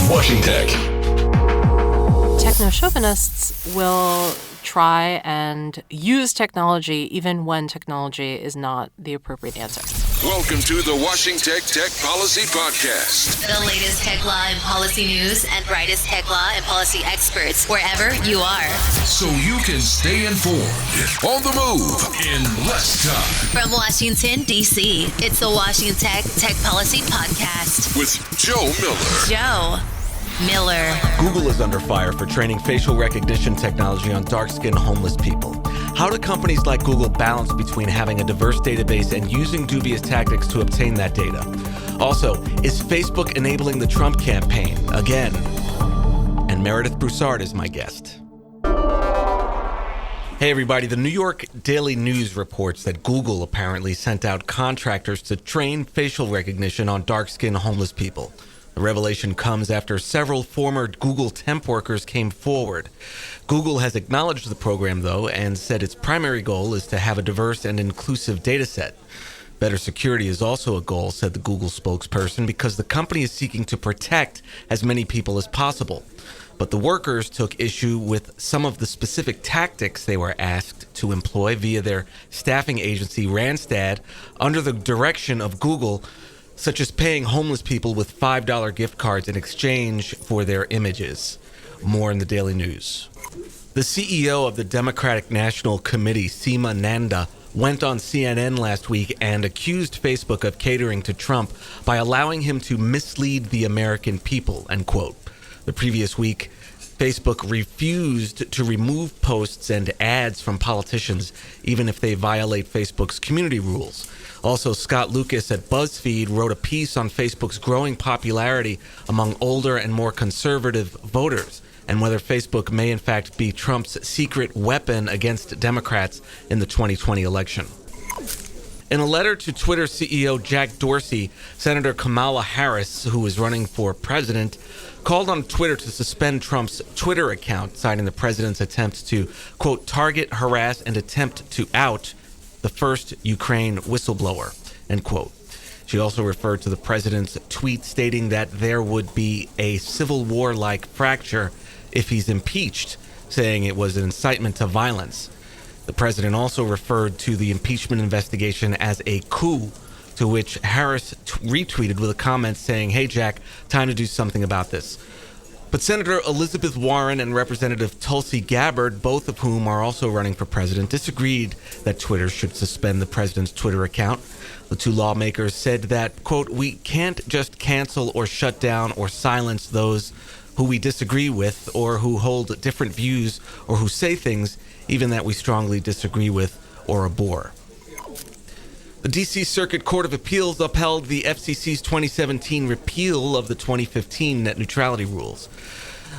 Washington. Techno Chauvinists will try and use technology even when technology is not the appropriate answer. Welcome to the Washington Tech Policy Podcast. The latest tech law and policy news and brightest tech law and policy experts wherever you are. So you can stay informed, on the move, in less time. From Washington, D.C., it's the Washington Tech Policy Podcast. With Joe Miller. Joe Miller. Google is under fire for training facial recognition technology on dark-skinned homeless people. How do companies like Google balance between having a diverse database and using dubious tactics to obtain that data? Also, is Facebook enabling the Trump campaign again? And Meredith Broussard is my guest. Hey everybody, the New York Daily News reports that Google apparently sent out contractors to train facial recognition on dark-skinned homeless people. The revelation comes after several former Google temp workers came forward. Google has acknowledged the program, though, and said its primary goal is to have a diverse and inclusive data set. Better security is also a goal, said the Google spokesperson, because the company is seeking to protect as many people as possible. But the workers took issue with some of the specific tactics they were asked to employ via their staffing agency, Randstad, under the direction of Google, such as paying homeless people with $5 gift cards in exchange for their images. More in the Daily News. The CEO of the Democratic National Committee, Seema Nanda, went on CNN last week and accused Facebook of catering to Trump by allowing him to mislead the American people, end quote. The previous week, Facebook refused to remove posts and ads from politicians, even if they violate Facebook's community rules. Also, Scott Lucas at BuzzFeed wrote a piece on Facebook's growing popularity among older and more conservative voters, and whether Facebook may in fact be Trump's secret weapon against Democrats in the 2020 election. In a letter to Twitter CEO Jack Dorsey, Senator Kamala Harris, who is running for president, called on Twitter to suspend Trump's Twitter account, citing the president's attempts to, quote, target, harass, and attempt to out the first Ukraine whistleblower, end quote. She also referred to the president's tweet stating that there would be a civil war-like fracture if he's impeached, saying it was an incitement to violence. The president also referred to the impeachment investigation as a coup, to which Harris retweeted with a comment saying, "Hey Jack, time to do something about this." But Senator Elizabeth Warren and Representative Tulsi Gabbard, both of whom are also running for president, disagreed that Twitter should suspend the president's Twitter account. The two lawmakers said that, quote, "we can't just cancel or shut down or silence those who we disagree with or who hold different views or who say things even that we strongly disagree with or abhor." The D.C. Circuit Court of Appeals upheld the FCC's 2017 repeal of the 2015 net neutrality rules.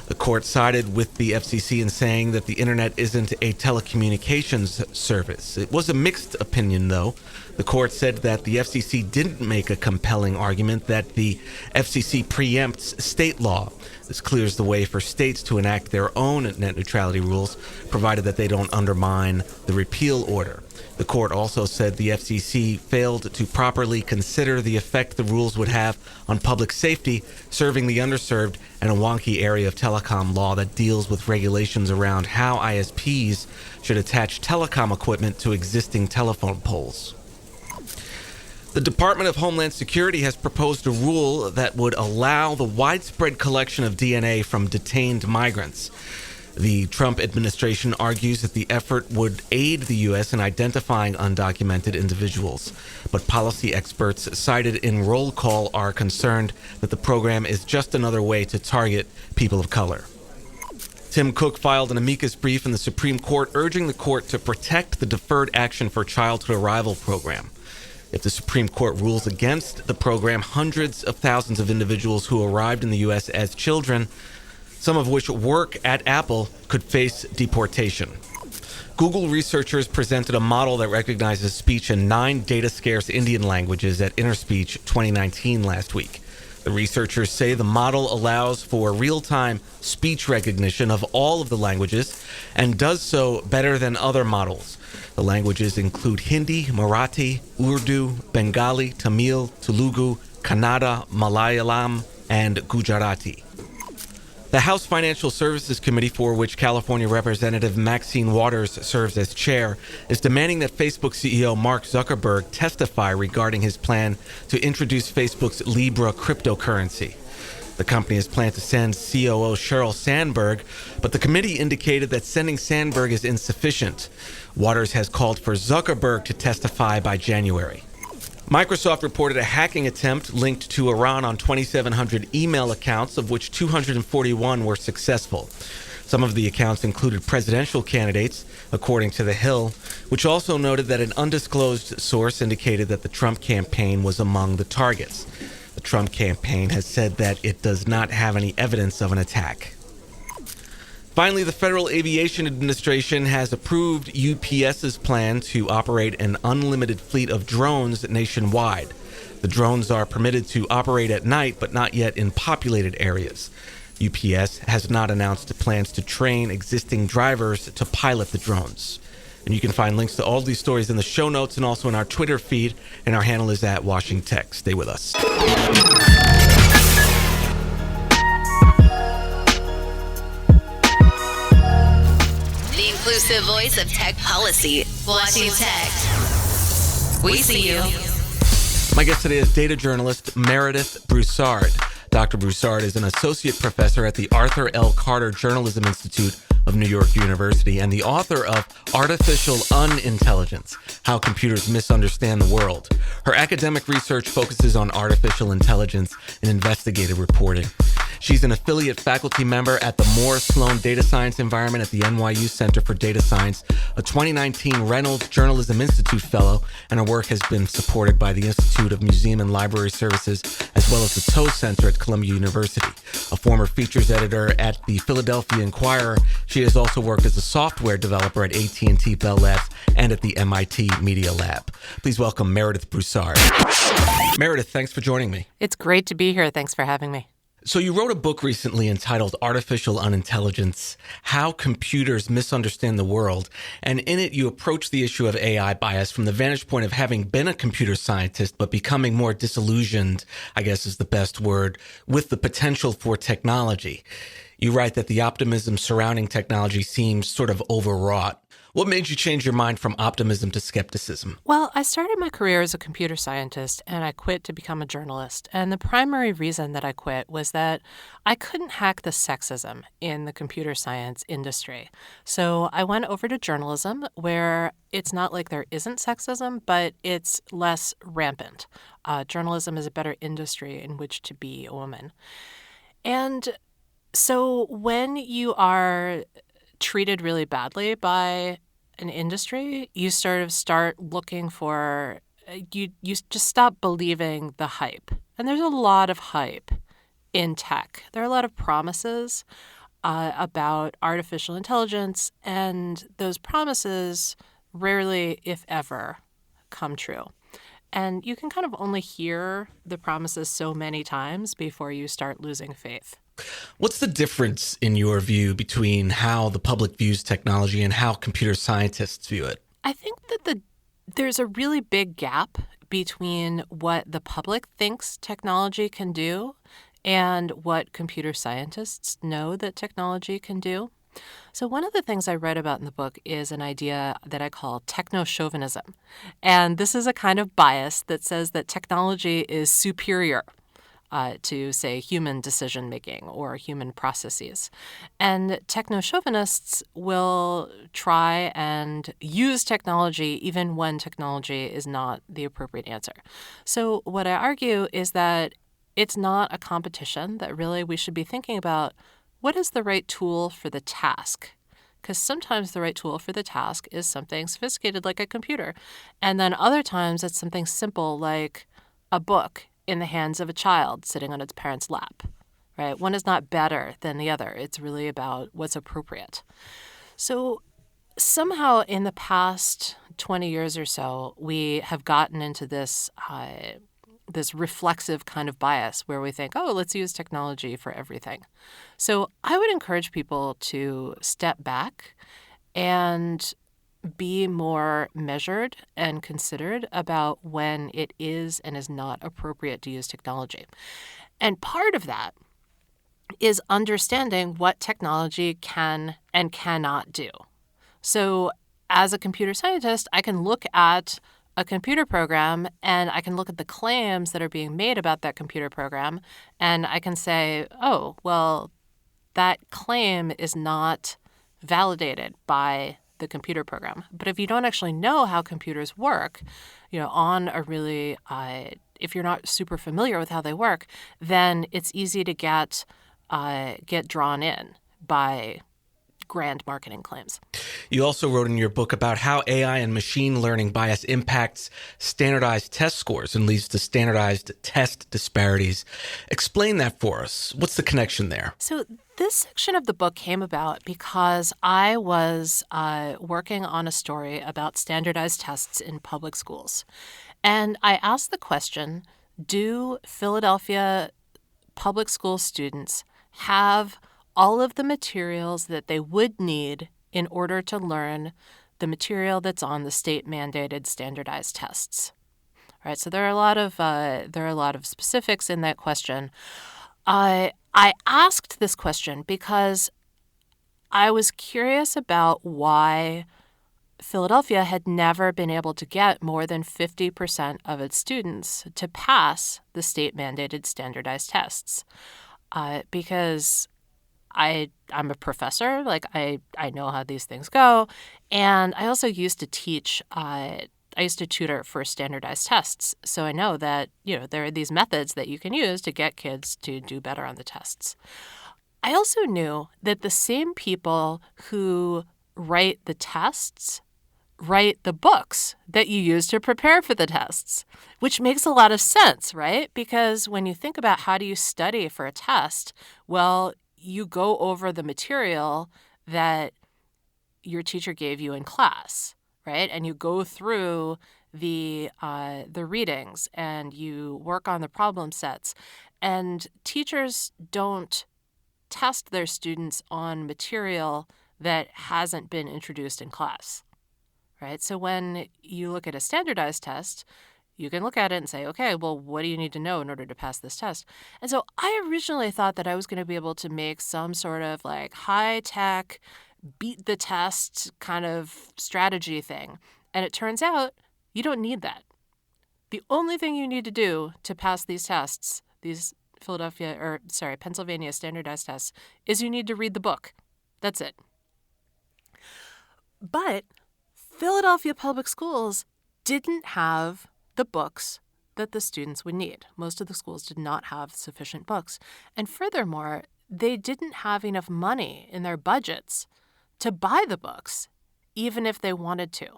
The court sided with the FCC in saying that the internet isn't a telecommunications service. It was a mixed opinion, though. The court said that the FCC didn't make a compelling argument that the FCC preempts state law. This clears the way for states to enact their own net neutrality rules, provided that they don't undermine the repeal order. The court also said the FCC failed to properly consider the effect the rules would have on public safety, serving the underserved, and a wonky area of telecom law that deals with regulations around how ISPs should attach telecom equipment to existing telephone poles. The Department of Homeland Security has proposed a rule that would allow the widespread collection of DNA from detained migrants. The Trump administration argues that the effort would aid the U.S. in identifying undocumented individuals. But policy experts cited in roll call are concerned that the program is just another way to target people of color. Tim Cook filed an amicus brief in the Supreme Court urging the court to protect the Deferred Action for Childhood Arrival program. If the Supreme Court rules against the program, hundreds of thousands of individuals who arrived in the U.S. as children, some of which work at Apple, could face deportation. Google researchers presented a model that recognizes speech in 9 data-scarce Indian languages at InterSpeech 2019 last week. The researchers say the model allows for real-time speech recognition of all of the languages and does so better than other models. The languages include Hindi, Marathi, Urdu, Bengali, Tamil, Telugu, Kannada, Malayalam, and Gujarati. The House Financial Services Committee, for which California Representative Maxine Waters serves as chair, is demanding that Facebook CEO Mark Zuckerberg testify regarding his plan to introduce Facebook's Libra cryptocurrency. The company has planned to send COO Sheryl Sandberg, but the committee indicated that sending Sandberg is insufficient. Waters has called for Zuckerberg to testify by January. Microsoft reported a hacking attempt linked to Iran on 2,700 email accounts, of which 241 were successful. Some of the accounts included presidential candidates, according to The Hill, which also noted that an undisclosed source indicated that the Trump campaign was among the targets. The Trump campaign has said that it does not have any evidence of an attack. Finally, the Federal Aviation Administration has approved UPS's plan to operate an unlimited fleet of drones nationwide. The drones are permitted to operate at night, but not yet in populated areas. UPS has not announced plans to train existing drivers to pilot the drones. And you can find links to all these stories in the show notes and also in our Twitter feed, and our handle is @WashingTech. Stay with us. The inclusive voice of tech policy, Washington Tech. We see you. My guest today is data journalist Meredith Broussard. Dr. Broussard is an associate professor at the Arthur L. Carter Journalism Institute of New York University and the author of Artificial Unintelligence: How Computers Misunderstand the World. Her academic research focuses on artificial intelligence and investigative reporting. She's an affiliate faculty member at the Moore Sloan Data Science Environment at the NYU Center for Data Science, a 2019 Reynolds Journalism Institute Fellow, and her work has been supported by the Institute of Museum and Library Services, as well as the Tow Center at Columbia University. A former features editor at the Philadelphia Inquirer, she has also worked as a software developer at AT&T Bell Labs and at the MIT Media Lab. Please welcome Meredith Broussard. Meredith, thanks for joining me. It's great to be here. Thanks for having me. So you wrote a book recently entitled Artificial Unintelligence: How Computers Misunderstand the World. And in it, you approach the issue of AI bias from the vantage point of having been a computer scientist, but becoming more disillusioned, I guess is the best word, with the potential for technology. You write that the optimism surrounding technology seems sort of overwrought. What made you change your mind from optimism to skepticism? Well, I started my career as a computer scientist and I quit to become a journalist. And the primary reason that I quit was that I couldn't hack the sexism in the computer science industry. So I went over to journalism, where it's not like there isn't sexism, but it's less rampant. Journalism is a better industry in which to be a woman. And so when you are treated really badly by an industry, you sort of start looking for, you just stop believing the hype. And there's a lot of hype in tech. There are a lot of promises about artificial intelligence, and those promises rarely, if ever, come true. And you can kind of only hear the promises so many times before you start losing faith. What's the difference, in your view, between how the public views technology and how computer scientists view it? I think that there's a really big gap between what the public thinks technology can do and what computer scientists know that technology can do. So one of the things I read about in the book is an idea that I call Techno Chauvinism. And this is a kind of bias that says that technology is superior to, say, human decision-making or human processes. And techno-chauvinists will try and use technology even when technology is not the appropriate answer. So what I argue is that it's not a competition, that really we should be thinking about what is the right tool for the task. Because sometimes the right tool for the task is something sophisticated like a computer. And then other times it's something simple like a book in the hands of a child sitting on its parent's lap, right? One is not better than the other. It's really about what's appropriate. So somehow in the past 20 years or so, we have gotten into this this reflexive kind of bias where we think, oh, let's use technology for everything. So I would encourage people to step back and be more measured and considered about when it is and is not appropriate to use technology. And part of that is understanding what technology can and cannot do. So as a computer scientist, I can look at a computer program and I can look at the claims that are being made about that computer program, and I can say, oh, well, that claim is not validated by the computer program. But if you don't actually know how computers work, on a really, if you're not super familiar with how they work, then it's easy to get drawn in by grand marketing claims. You also wrote in your book about how AI and machine learning bias impacts standardized test scores and leads to standardized test disparities. Explain that for us. What's the connection there? So this section of the book came about because I was working on a story about standardized tests in public schools. And I asked the question, do Philadelphia public school students have all of the materials that they would need in order to learn the material that's on the state-mandated standardized tests? All right, so there are a lot of specifics in that question. I asked this question because I was curious about why Philadelphia had never been able to get more than 50% of its students to pass the state-mandated standardized tests, because I'm a professor, I know how these things go, and I also used to teach. I used to tutor for standardized tests, so I know that there are these methods that you can use to get kids to do better on the tests. I also knew that the same people who write the tests write the books that you use to prepare for the tests, which makes a lot of sense, right? Because when you think about how do you study for a test, well, you go over the material that your teacher gave you in class, right? And you go through the readings and you work on the problem sets. And teachers don't test their students on material that hasn't been introduced in class, right? So when you look at a standardized test, you can look at it and say, okay, well, what do you need to know in order to pass this test? And so I originally thought that I was going to be able to make some sort of high-tech, beat the test kind of strategy thing. And it turns out you don't need that. The only thing you need to do to pass these tests, these Pennsylvania standardized tests, is you need to read the book. That's it. But Philadelphia public schools didn't have the books that the students would need. Most of the schools did not have sufficient books. And furthermore, they didn't have enough money in their budgets to buy the books, even if they wanted to.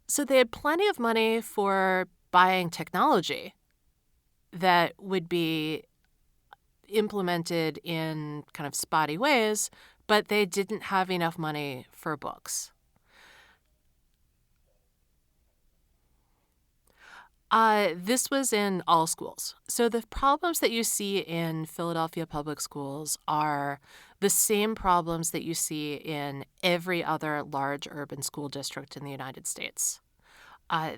So they had plenty of money for buying technology that would be implemented in kind of spotty ways, but they didn't have enough money for books. This was in all schools. So the problems that you see in Philadelphia public schools are the same problems that you see in every other large urban school district in the United States.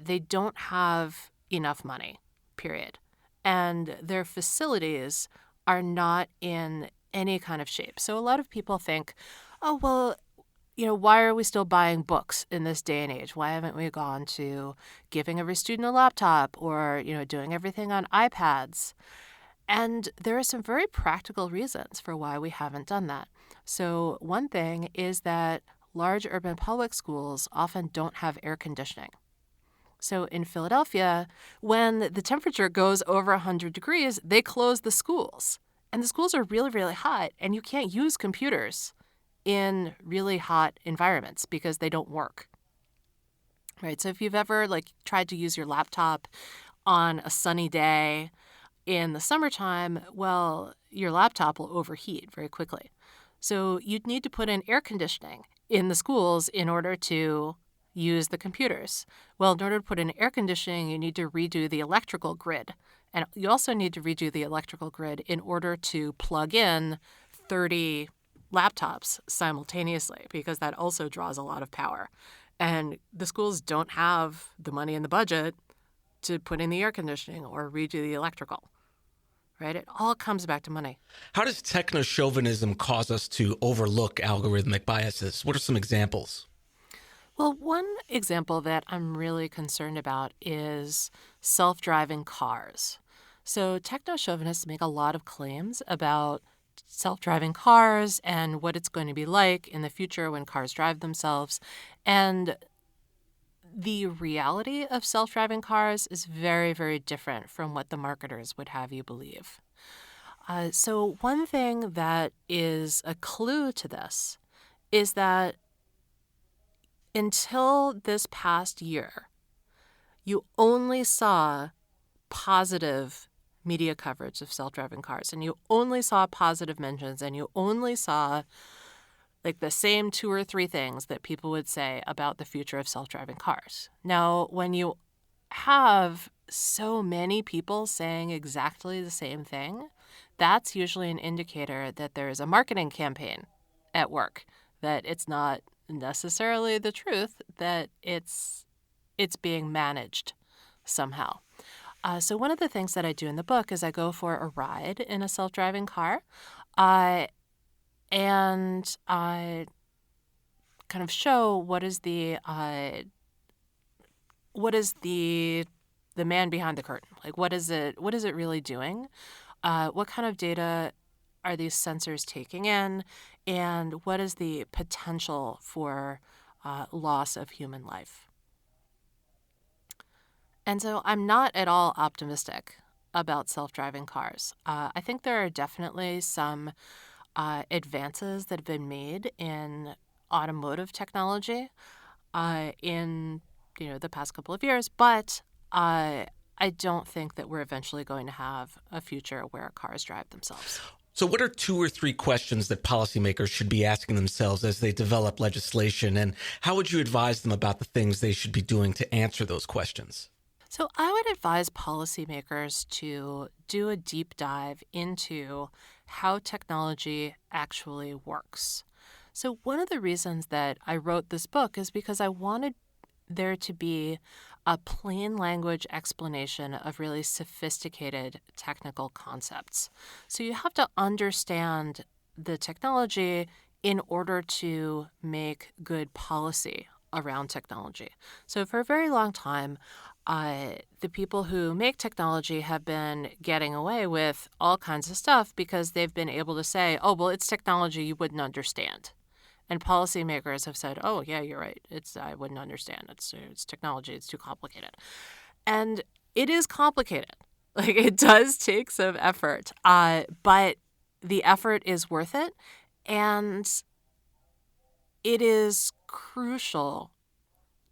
They don't have enough money, period. And their facilities are not in any kind of shape. So a lot of people think, oh, well, why are we still buying books in this day and age? Why haven't we gone to giving every student a laptop or, doing everything on iPads? And there are some very practical reasons for why we haven't done that. So one thing is that large urban public schools often don't have air conditioning. So in Philadelphia, when the temperature goes over 100 degrees, they close the schools. And the schools are really, really hot, and you can't use computers in really hot environments because they don't work. Right? So if you've ever tried to use your laptop on a sunny day in the summertime, well, your laptop will overheat very quickly. So you'd need to put in air conditioning in the schools in order to use the computers. Well, in order to put in air conditioning, you need to redo the electrical grid. And you also need to redo the electrical grid in order to plug in 30 laptops simultaneously, because that also draws a lot of power. And the schools don't have the money in the budget to put in the air conditioning or redo the electrical, right? It all comes back to money. How does Techno Chauvinism cause us to overlook algorithmic biases? What are some examples? Well, one example that I'm really concerned about is self-driving cars. So techno-chauvinists make a lot of claims about self-driving cars and what it's going to be like in the future when cars drive themselves. And the reality of self-driving cars is very, very different from what the marketers would have you believe. So one thing that is a clue to this is that until this past year, you only saw positive media coverage of self-driving cars, and you only saw positive mentions, and you only saw like the same 2 or 3 things that people would say about the future of self-driving cars. Now, when you have so many people saying exactly the same thing, that's usually an indicator that there is a marketing campaign at work, that it's not necessarily the truth, that it's being managed somehow. So one of the things that I do in the book is I go for a ride in a self-driving car, and I kind of show what is the man behind the curtain. Like, what is it really doing? What kind of data are these sensors taking in? And what is the potential for loss of human life? And so I'm not at all optimistic about self-driving cars. I think there are definitely some advances that have been made in automotive technology in the past couple of years, but I don't think that we're eventually going to have a future where cars drive themselves. So what are 2 or 3 questions that policymakers should be asking themselves as they develop legislation, and how would you advise them about the things they should be doing to answer those questions? So I would advise policymakers to do a deep dive into how technology actually works. So one of the reasons that I wrote this book is because I wanted there to be a plain language explanation of really sophisticated technical concepts. So you have to understand the technology in order to make good policy around technology. So for a very long time, the people who make technology have been getting away with all kinds of stuff because they've been able to say, oh, well, it's technology you wouldn't understand. And policymakers have said, oh, yeah, you're right. I wouldn't understand. It's technology. It's too complicated. And it is complicated. Like, it does take some effort, but the effort is worth it. And it is crucial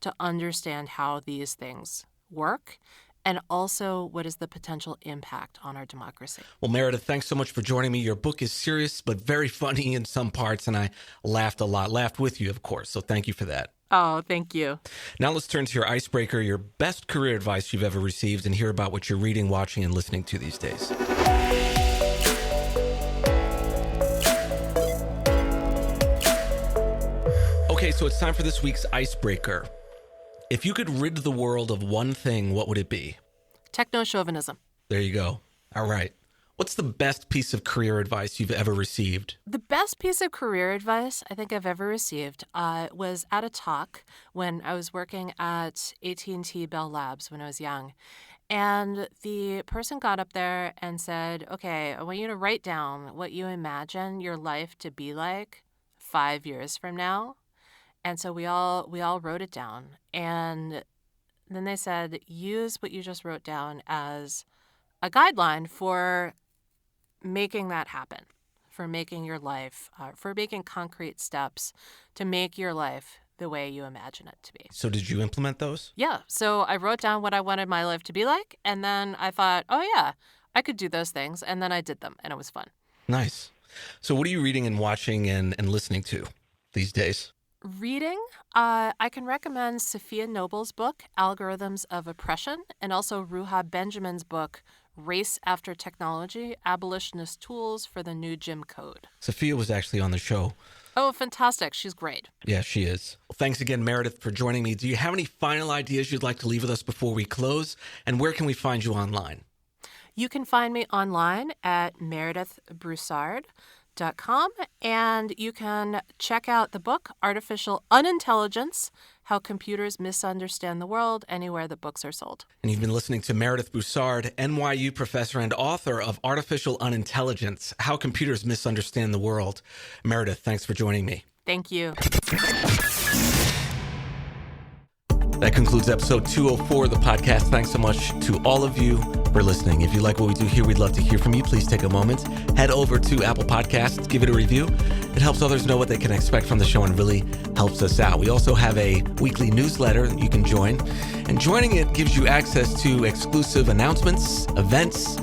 to understand how these things work, and also what is the potential impact on our democracy. Well, Meredith, thanks so much for joining me. Your book is serious but very funny in some parts, and I laughed a lot. Laughed with you, of course, so thank you for that. Oh, thank you. Now let's turn to your icebreaker, your best career advice you've ever received, and hear about what you're reading, watching, and listening to these days. Okay, so it's time for this week's icebreaker. If you could rid the world of one thing, what would it be? Techno Chauvinism. There you go. All right. What's the best piece of career advice you've ever received? The best piece of career advice I think I've ever received was at a talk when I was working at AT&T Bell Labs when I was young. And the person got up there and said, okay, I want you to write down what you imagine your life to be like 5 years from now. And so we all wrote it down. And then they said, use what you just wrote down as a guideline for making that happen, for making your life, for making concrete steps to make your life the way you imagine it to be. So did you implement those? Yeah. So I wrote down what I wanted my life to be like. And then I thought, oh, yeah, I could do those things. And then I did them. And it was fun. Nice. So what are you reading and watching and listening to these days? Reading, I can recommend Sophia Noble's book, Algorithms of Oppression, and also Ruha Benjamin's book, Race After Technology, Abolitionist Tools for the New Jim Code. Sophia was actually on the show. Oh, fantastic. She's great. Yeah, she is. Well, thanks again, Meredith, for joining me. Do you have any final ideas you'd like to leave with us before we close? And where can we find you online? You can find me online at meredithbroussard.com, and you can check out the book, Artificial Unintelligence, How Computers Misunderstand the World, anywhere that books are sold. And you've been listening to Meredith Broussard, NYU professor and author of Artificial Unintelligence, How Computers Misunderstand the World. Meredith, thanks for joining me. Thank you. That concludes episode 204 of the podcast. Thanks so much to all of you for listening. If you like what we do here, we'd love to hear from you. Please take a moment, head over to Apple Podcasts, give it a review. It helps others know what they can expect from the show and really helps us out. We also have a weekly newsletter that you can join. And joining it gives you access to exclusive announcements, events,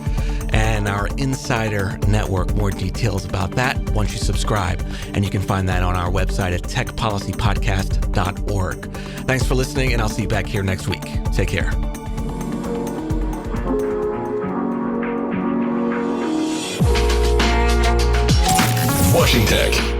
and our insider network. More details about that once you subscribe. And you can find that on our website at techpolicypodcast.org. Thanks for listening, and I'll see you back here next week. Take care. Washington Tech.